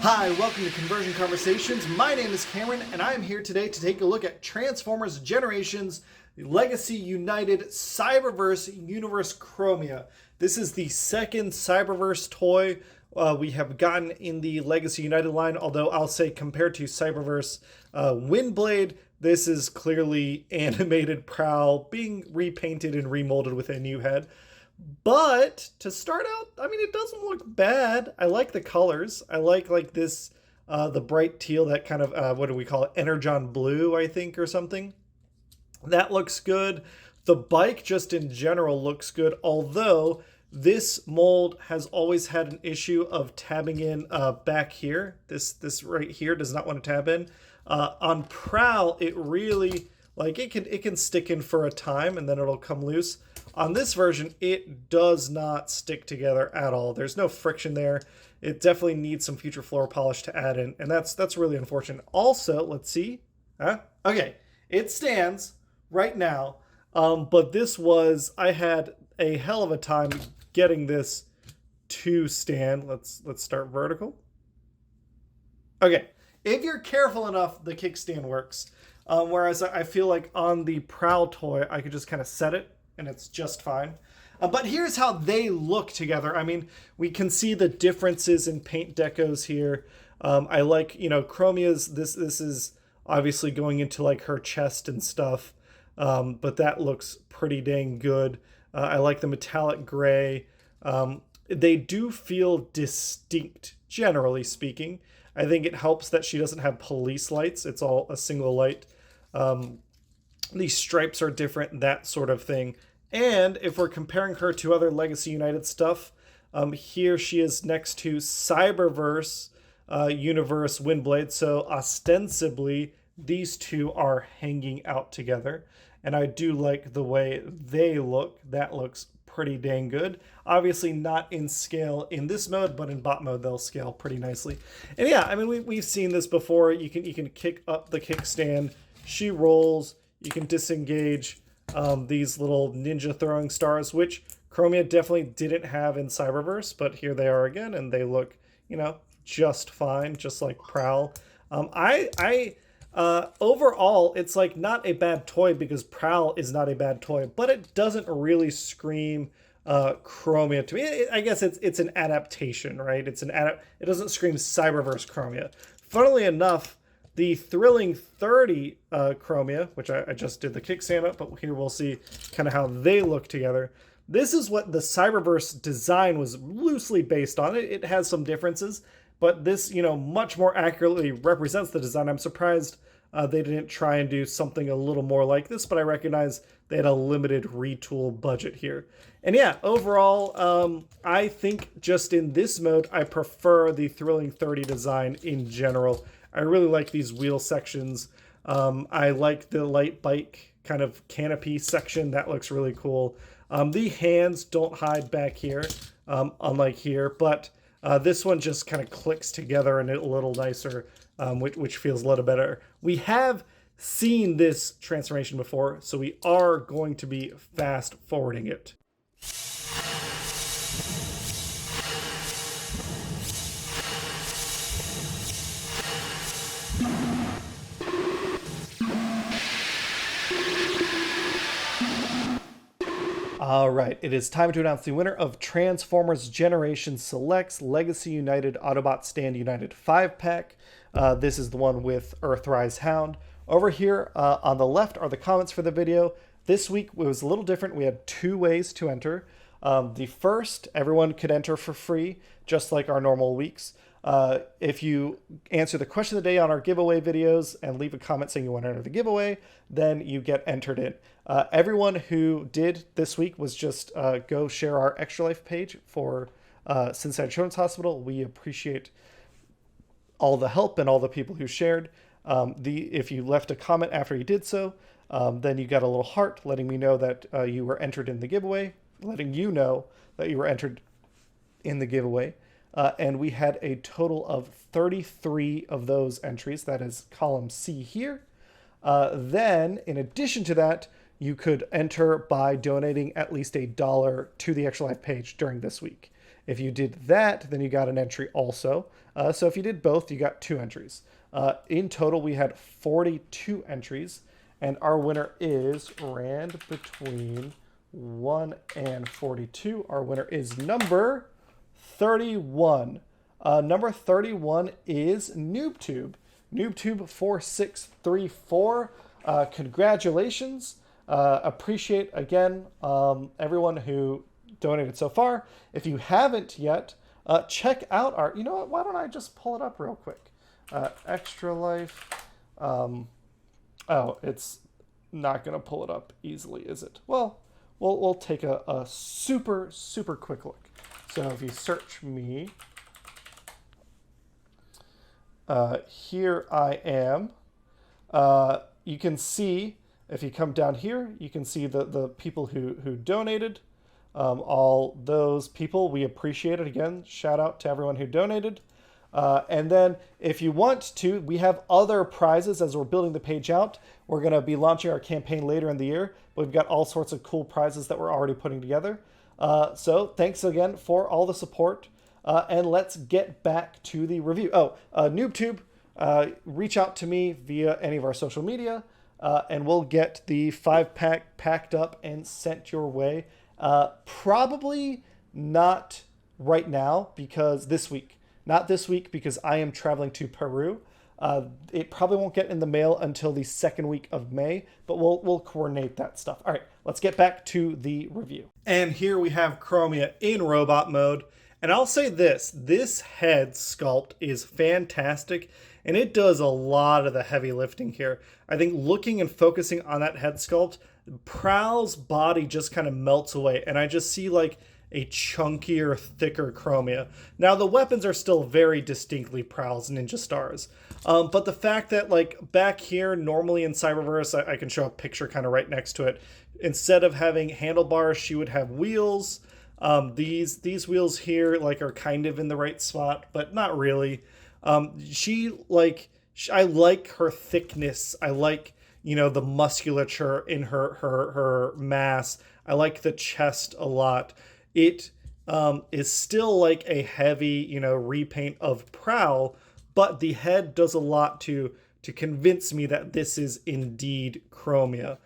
Hi, welcome to Conversion Conversations. My name is Cameron, and I am here today to take a look at Transformers Generations Legacy United Cyberverse Universe Chromia. This is the second Cyberverse toy we have gotten in the Legacy United line, although I'll say compared to Cyberverse Windblade, this is clearly animated Prowl being repainted and remolded with a new head. But to start out, I mean, it doesn't look bad. I like the colors. I like this, the bright teal, that kind of, what do we call it? Energon blue, I think, or something. That looks good. The bike just in general looks good, although this mold has always had an issue of tabbing in back here. This right here does not want to tab in. On Prowl, it really, like, it can stick in for a time and then it'll come loose. On this version, it does not stick together at all. There's no friction there. It definitely needs some future floor polish to add in, and that's really unfortunate. Also, let's see. Okay, it stands right now, but this was, I had a hell of a time getting this to stand. Let's start vertical. Okay, if you're careful enough, the kickstand works. Whereas I feel like on the Prowl toy, I could just kind of set it, and it's just fine. But here's how they look together. I mean, we can see the differences in paint decos here. I like, Chromia's, this is obviously going into like her chest and stuff, but that looks pretty dang good. I like the metallic gray. They do feel distinct, generally speaking. I think it helps that she doesn't have police lights. It's all a single light. These stripes are different, that sort of thing. And if we're comparing her to other Legacy United stuff, here she is next to Cyberverse Universe Windblade. So ostensibly, these two are hanging out together. And I do like the way they look. That looks pretty dang good. Obviously not in scale in this mode, but in bot mode they'll scale pretty nicely. And yeah, I mean, we've seen this before. You can kick up the kickstand. She rolls. You can disengage these little ninja throwing stars, which Chromia definitely didn't have in Cyberverse, but here they are again, and they look, just fine, just like Prowl. Overall, it's like not a bad toy because Prowl is not a bad toy, but it doesn't really scream Chromia to me. I guess it's an adaptation, right? It doesn't scream Cyberverse Chromia. Funnily enough, the Thrilling 30 Chromia, which I just did the kickstand up, but here we'll see kind of how they look together. This is what the Cyberverse design was loosely based on. It has some differences, but this, much more accurately represents the design. I'm surprised they didn't try and do something a little more like this, but I recognize they had a limited retool budget here. And yeah, overall, I think just in this mode, I prefer the Thrilling 30 design in general. I really like these wheel sections. I like the light bike kind of canopy section. That looks really cool. The hands don't hide back here, unlike here, but this one just kind of clicks together and a little nicer, which feels a little better. We have seen this transformation before, so we are going to be fast forwarding it. All right, it is time to announce the winner of Transformers Generation Selects Legacy United Autobot Stand United 5-pack. This is the one with Earthrise Hound. Over here on the left are the comments for the video. This week it was a little different. We had two ways to enter. The first, everyone could enter for free, just like our normal weeks. If you answer the question of the day on our giveaway videos and leave a comment saying you want to enter the giveaway, then you get entered in. Everyone who did this week was just go share our Extra Life page for Cincinnati Children's Hospital. We appreciate all the help and all the people who shared. If you left a comment after you did so, then you got a little heart letting me know that you were entered in the giveaway, letting you know that you were entered in the giveaway. And we had a total of 33 of those entries. That is column C here. Then, in addition to that, you could enter by donating at least $1 to the Extra Life page during this week. If you did that, then you got an entry also. So if you did both, you got 2 entries. In total, we had 42 entries, and our winner is rand between 1 and 42. Our winner is number 31. Number 31 is NoobTube. NoobTube4634. Congratulations. Appreciate, again, everyone who donated so far. If you haven't yet, check out our... You know what? Why don't I just pull it up real quick? Extra Life. Oh, it's not going to pull it up easily, is it? Well, we'll take a super quick look. So if you search me, here I am. You can see, if you come down here, you can see the people who donated. All those people, we appreciate it. Again, shout out to everyone who donated. And then if you want to, we have other prizes as we're building the page out. We're going to be launching our campaign later in the year. We've got all sorts of cool prizes that we're already putting together. So thanks again for all the support. And let's get back to the review. NoobTube, reach out to me via any of our social media, and we'll get the 5-pack packed up and sent your way. Probably not right now, because this week. Not this week, because I am traveling to Peru. It probably won't get in the mail until the 2nd week of May, but we'll coordinate that stuff. All right, let's get back to the review. And here we have Chromia in robot mode. And I'll say this head sculpt is fantastic, and it does a lot of the heavy lifting here. I think looking and focusing on that head sculpt, Prowl's body just kind of melts away, and I just see like a chunkier, thicker Chromia. Now, the weapons are still very distinctly Prowl's Ninja Stars. But the fact that, like, back here, normally in Cyberverse, I can show a picture kind of right next to it. Instead of having handlebars, she would have wheels. These wheels here, like, are kind of in the right spot, but not really. I like her thickness. I like, the musculature in her mass. I like the chest a lot. It is still like a heavy, repaint of Prowl, but the head does a lot to convince me that this is indeed Chromia.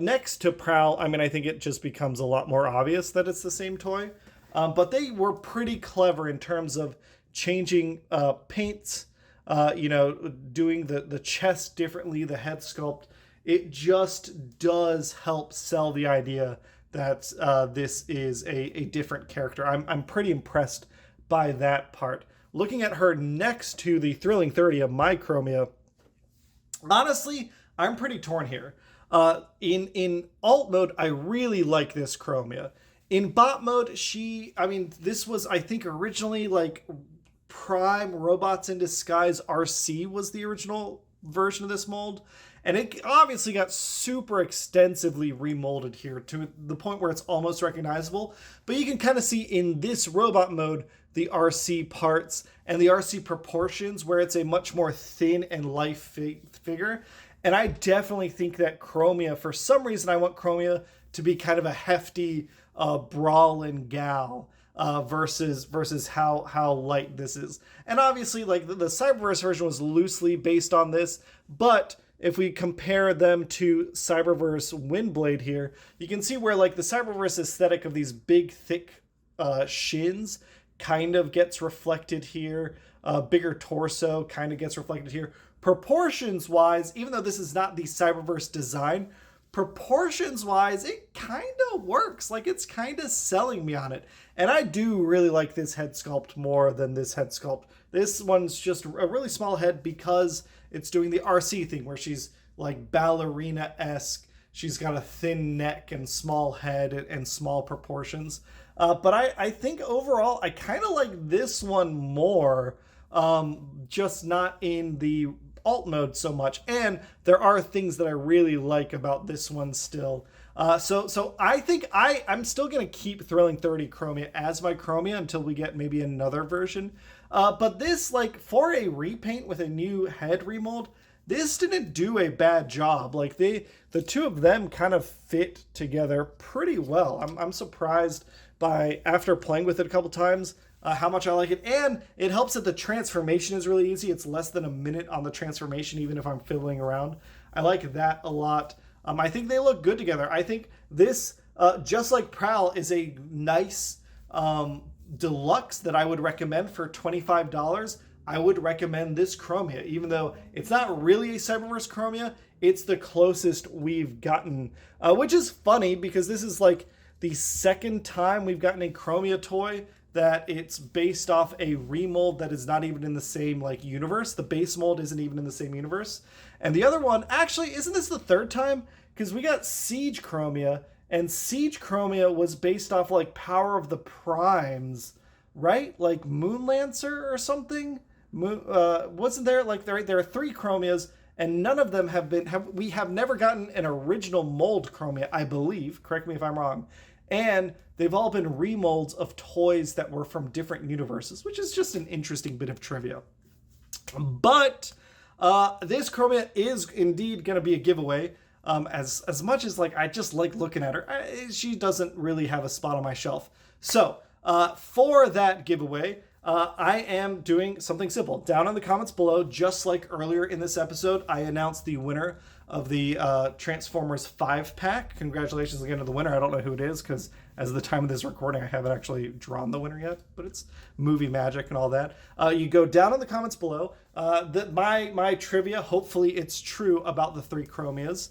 Next to Prowl, I think it just becomes a lot more obvious that it's the same toy. But they were pretty clever in terms of changing paints, doing the chest differently, the head sculpt. It just does help sell the idea that this is a different character. I'm pretty impressed by that part. Looking at her next to the Thrilling 30 of my Chromia, honestly, I'm pretty torn here. In alt mode, I really like this Chromia. In bot mode, this was, I think, originally like Prime Robots in Disguise RC was the original version of this mold. And it obviously got super extensively remolded here to the point where it's almost recognizable. But you can kind of see in this robot mode the RC parts and the RC proportions, where it's a much more thin and light figure. And I definitely think that Chromia, for some reason, I want Chromia to be kind of a hefty brawling gal versus how light this is. And obviously, like the Cyberverse version was loosely based on this, but if we compare them to Cyberverse Windblade here, you can see where like the Cyberverse aesthetic of these big, thick shins kind of gets reflected here. Bigger torso kind of gets reflected here. Proportions-wise, even though this is not the Cyberverse design, proportions-wise, it kind of works. Like, it's kind of selling me on it. And I do really like this head sculpt more than this head sculpt. This one's just a really small head because it's doing the RC thing where she's like ballerina-esque. She's got a thin neck and small head and small proportions. But I think overall, I kind of like this one more, just not in the alt mode so much. And there are things that I really like about this one still. So I think I'm still going to keep Thrilling 30 Chromia as my Chromia until we get maybe another version. But this, like, for a repaint with a new head remold, this didn't do a bad job. Like, the two of them kind of fit together pretty well. I'm surprised by after playing with it a couple times how much I like it. And it helps that the transformation is really easy. It's less than a minute on the transformation, even if I'm fiddling around. I like that a lot. I think they look good together. I think this, just like Prowl, is a nice deluxe that I would recommend for $25. I would recommend this Chromia, even though it's not really a Cyberverse Chromia. It's the closest we've gotten, which is funny because this is like the second time we've gotten a Chromia toy that it's based off a remold that is not even in the same like universe. The base mold isn't even in the same universe. And the other one, actually, isn't this the third time? Because we got Siege Chromia, and Siege Chromia was based off like Power of the Primes, right? Like Moon Lancer or something. Wasn't there like there are 3 Chromias, and none of them we have never gotten an original mold Chromia, I believe. Correct me if I'm wrong. And they've all been remolds of toys that were from different universes, which is just an interesting bit of trivia. But this Chromia is indeed going to be a giveaway. As much as like I just like looking at her, she doesn't really have a spot on my shelf. So for that giveaway, I am doing something simple. Down in the comments below, just like earlier in this episode, I announced the winner of the Transformers 5-pack. Congratulations again to the winner. I don't know who it is because as of the time of this recording, I haven't actually drawn the winner yet, but it's movie magic and all that. You go down in the comments below. My trivia, hopefully it's true about the 3 Chromias.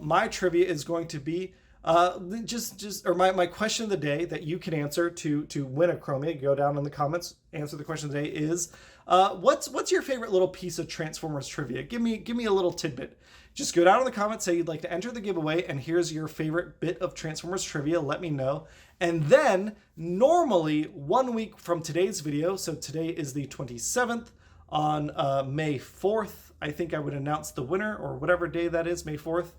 My trivia is going to be my question of the day that you can answer to win a Chromia. Go down in the comments, answer the question of the day is, what's your favorite little piece of Transformers trivia? Give me a little tidbit. Just go down in the comments, say you'd like to enter the giveaway, and here's your favorite bit of Transformers trivia. Let me know. And then normally 1 week from today's video, so today is the 27th, on May 4th, I think I would announce the winner, or whatever day that is, May 4th.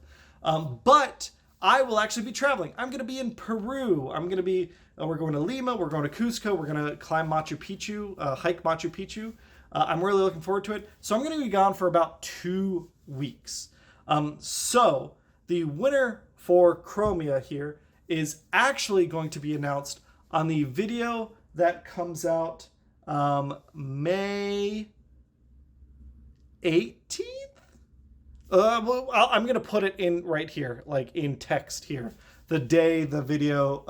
But I will actually be traveling. I'm going to be in Peru. We're going to Lima. We're going to Cusco. We're going to climb Machu Picchu, hike Machu Picchu. I'm really looking forward to it. So I'm going to be gone for about 2 weeks. So the winner for Chromia here is actually going to be announced on the video that comes out May 18th. Well, I'm going to put it in right here, like in text here, the day the video,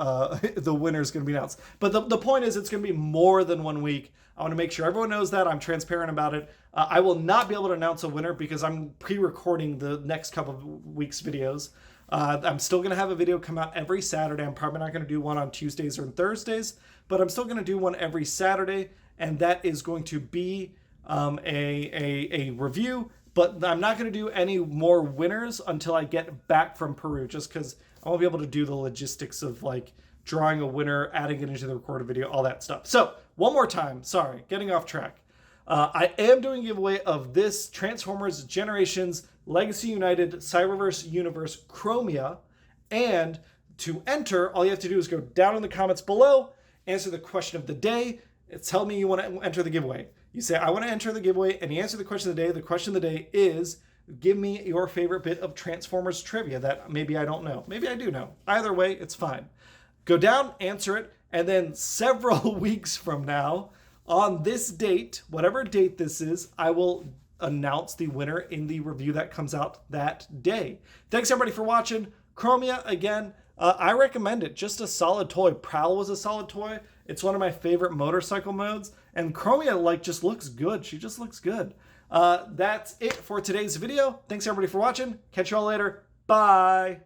the winner is going to be announced. But the point is it's going to be more than 1 week. I want to make sure everyone knows that. I'm transparent about it. I will not be able to announce a winner because I'm pre-recording the next couple of weeks' videos. I'm still going to have a video come out every Saturday. I'm probably not going to do one on Tuesdays or Thursdays, but I'm still going to do one every Saturday, and that is going to be a review. But I'm not going to do any more winners until I get back from Peru, just because I won't be able to do the logistics of like drawing a winner, adding it into the recorded video, all that stuff. So one more time, sorry, getting off track. I am doing a giveaway of this Transformers Generations Legacy United Cyberverse Universe Chromia. And to enter, all you have to do is go down in the comments below, answer the question of the day, tell me you want to enter the giveaway. You say, I want to enter the giveaway, and you answer the question of the day. The question of the day is, give me your favorite bit of Transformers trivia that maybe I don't know. Maybe I do know. Either way, it's fine. Go down, answer it, and then several weeks from now, on this date, whatever date this is, I will announce the winner in the review that comes out that day. Thanks, everybody, for watching. Chromia, again, I recommend it. Just a solid toy. Prowl was a solid toy. It's one of my favorite motorcycle modes. And Chromia, like, just looks good. She just looks good. That's it for today's video. Thanks, everybody, for watching. Catch you all later. Bye.